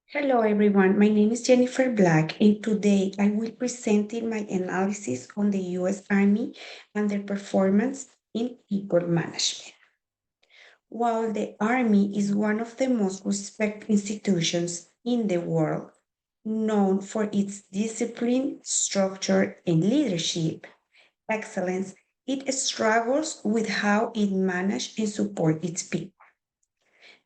Hello everyone, my name is Jennifer Black and today I will present my analysis on the US Army and their performance in people management. While the Army is one of the most respected institutions in the world, known for its discipline, structure, and leadership excellence, it struggles with how it manages and supports its people.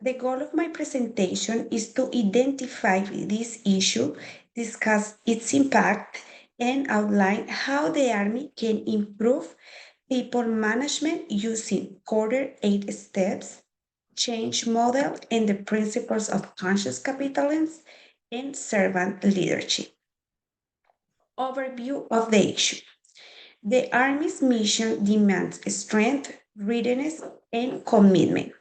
The goal of my presentation is to identify this issue, discuss its impact, and outline how the Army can improve people management using quarter eight steps, change model, and the principles of conscious capitalism and servant leadership. Overview of the issue. The Army's mission demands strength, readiness, and commitment.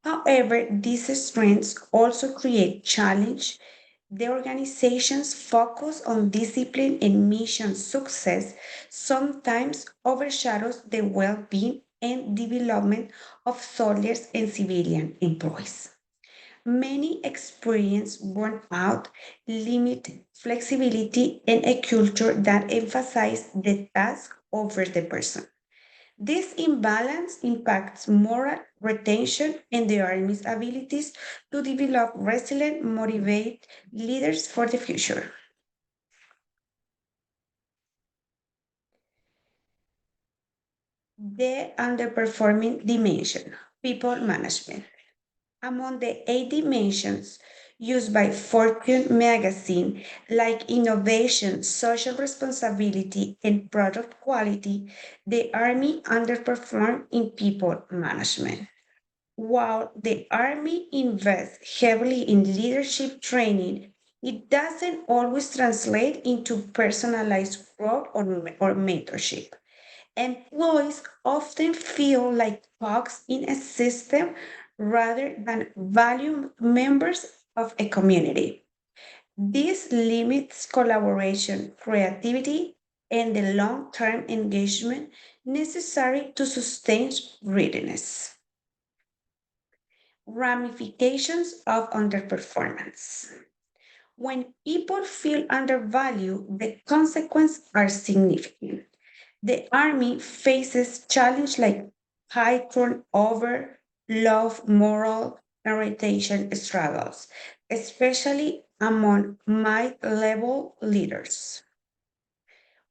However, these strengths also create challenge. The organization's focus on discipline and mission success sometimes overshadows the well-being and development of soldiers and civilian employees. Many experience burnout, limited flexibility, and a culture that emphasizes the task over the person. This imbalance impacts moral retention and the Army's abilities to develop resilient, motivated leaders for the future. The underperforming dimension, people management. Among the eight dimensions used by Fortune magazine, like innovation, social responsibility, and product quality, the Army underperformed in people management. While the Army invests heavily in leadership training, it doesn't always translate into personalized growth or mentorship. Employees often feel like cogs in a system rather than valued members of a community. This limits collaboration, creativity, and the long term engagement necessary to sustain readiness. Ramifications of underperformance. When people feel undervalued, the consequences are significant. The Army faces challenges like high turnover, low moral, and retention struggles, especially among mid-level leaders.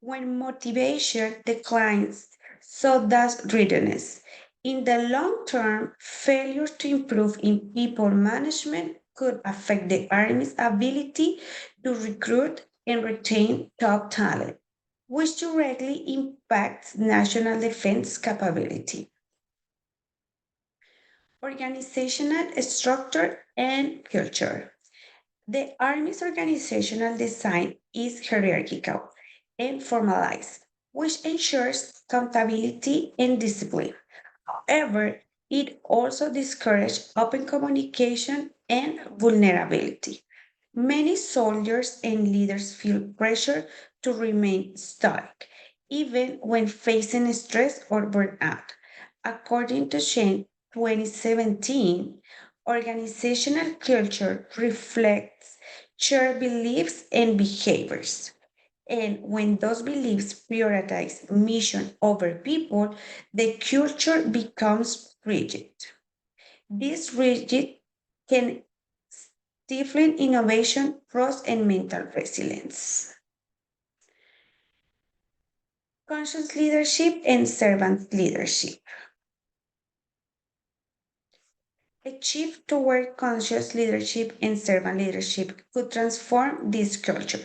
When motivation declines, so does readiness. In the long term, failure to improve in people management could affect the Army's ability to recruit and retain top talent, which directly impacts national defense capability. Organizational structure and culture. The Army's organizational design is hierarchical and formalized, which ensures accountability and discipline. However, it also discourages open communication and vulnerability. Many soldiers and leaders feel pressure to remain stoic, even when facing stress or burnout. According to Shane 2017, organizational culture reflects shared beliefs and behaviors. And when those beliefs prioritize mission over people, the culture becomes rigid. This rigid can stifle innovation, trust, and mental resilience. Conscious leadership and servant leadership. A shift toward conscious leadership and servant leadership could transform this culture.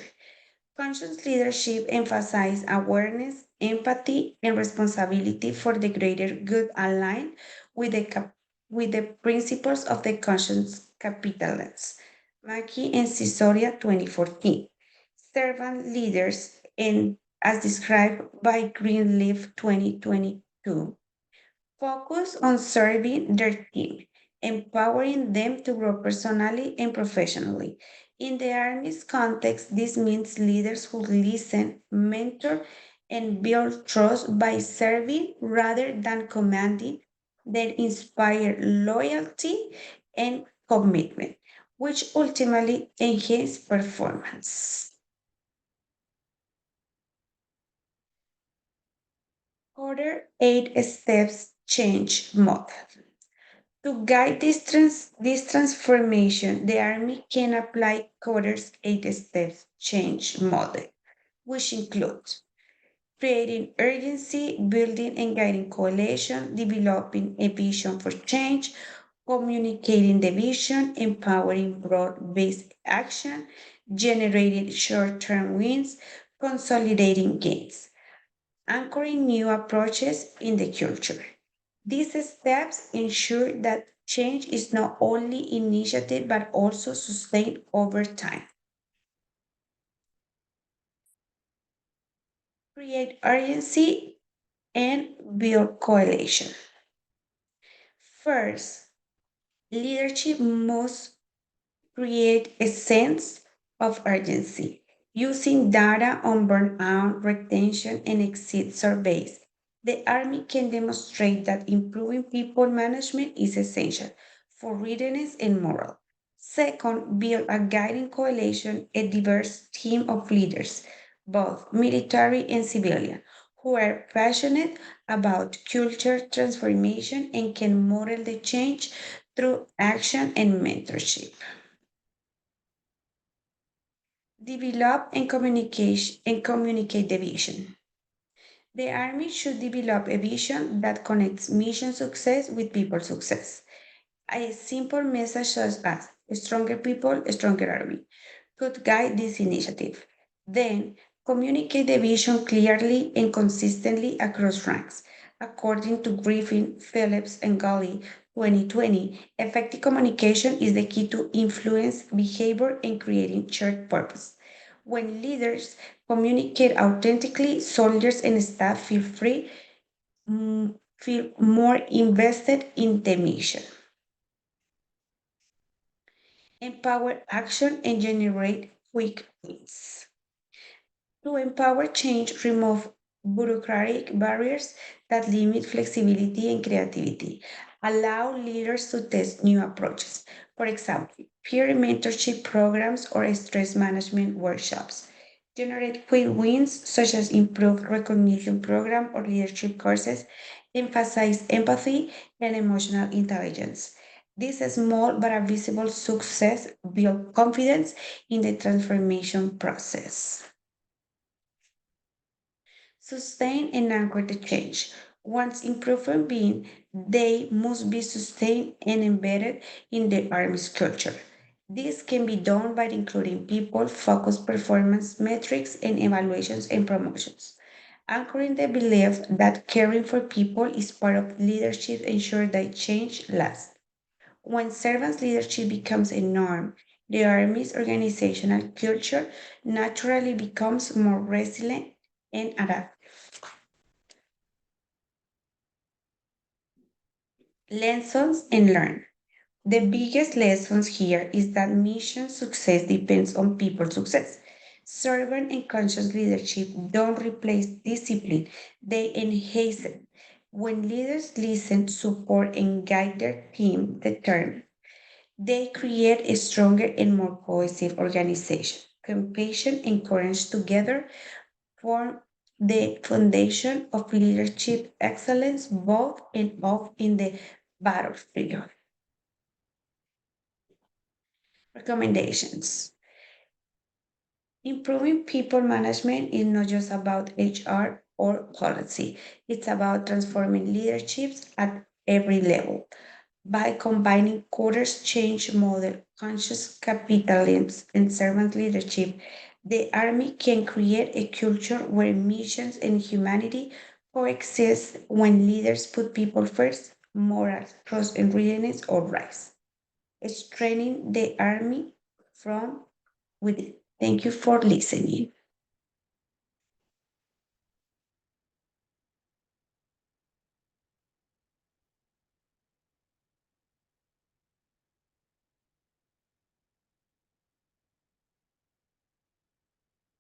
Conscious leadership emphasizes awareness, empathy, and responsibility for the greater good aligned with with the principles of the conscious capitalism. Maki and Cisoria 2014. Servant leaders, and as described by Greenleaf 2022, focus on serving their team, empowering them to grow personally and professionally. In the Army's context, this means leaders who listen, mentor, and build trust by serving rather than commanding, that inspire loyalty and commitment. which ultimately enhance performance. Order 8 steps change model. To guide this transformation, the Army can apply Coder's 8 steps change model, which includes creating urgency, building and guiding coalition, developing a vision for change, communicating the vision, empowering broad based action, generating short term wins, consolidating gains, anchoring new approaches in the culture. These steps ensure that change is not only initiated but also sustained over time. Create urgency and build coalition. First, leadership must create a sense of urgency. Using data on burnout, retention, and exit surveys, the Army can demonstrate that improving people management is essential for readiness and morale. Second, build a guiding coalition, a diverse team of leaders, both military and civilian, who are passionate about culture transformation and can model the change through action and mentorship. Develop and communicate the vision. The Army should develop a vision that connects mission success with people success. A simple message such as stronger people, stronger army could guide this initiative. Then, communicate the vision clearly and consistently across ranks. According to Griffin, Phillips, and Gully 2020, effective communication is the key to influence behavior and creating shared purpose. When leaders communicate authentically, soldiers and staff feel more invested in the mission. Empower action and generate quick wins. To empower change, remove bureaucratic barriers that limit flexibility and creativity. Allow leaders to test new approaches. For example, peer mentorship programs or stress management workshops. Generate quick wins such as improved recognition program or leadership courses. Emphasize empathy and emotional intelligence. This small but visible success build confidence in the transformation process. Sustain and anchor the change. Once improvement being, they must be sustained and embedded in the Army's culture. This can be done by including people focused performance metrics and evaluations and promotions. Anchoring the belief that caring for people is part of leadership ensures that change lasts. When servants' leadership becomes a norm, the Army's organizational culture naturally becomes more resilient and adaptive. Lessons and learn. The biggest lessons here is that mission success depends on people success. Servant and conscious leadership don't replace discipline, they enhance it. When leaders listen, support, and guide their team determined, they create a stronger and more cohesive organization. Compassion and courage together form the foundation of leadership excellence both and off in the battlefield. Recommendations. Improving people management is not just about HR or policy. It's about transforming leaderships at every level. By combining Coder's change model, conscious capitalism, and servant leadership, the Army can create a culture where missions and humanity coexist when leaders put people first, morals, trust, and readiness all rise. Strengthening the Army from within. Thank you for listening.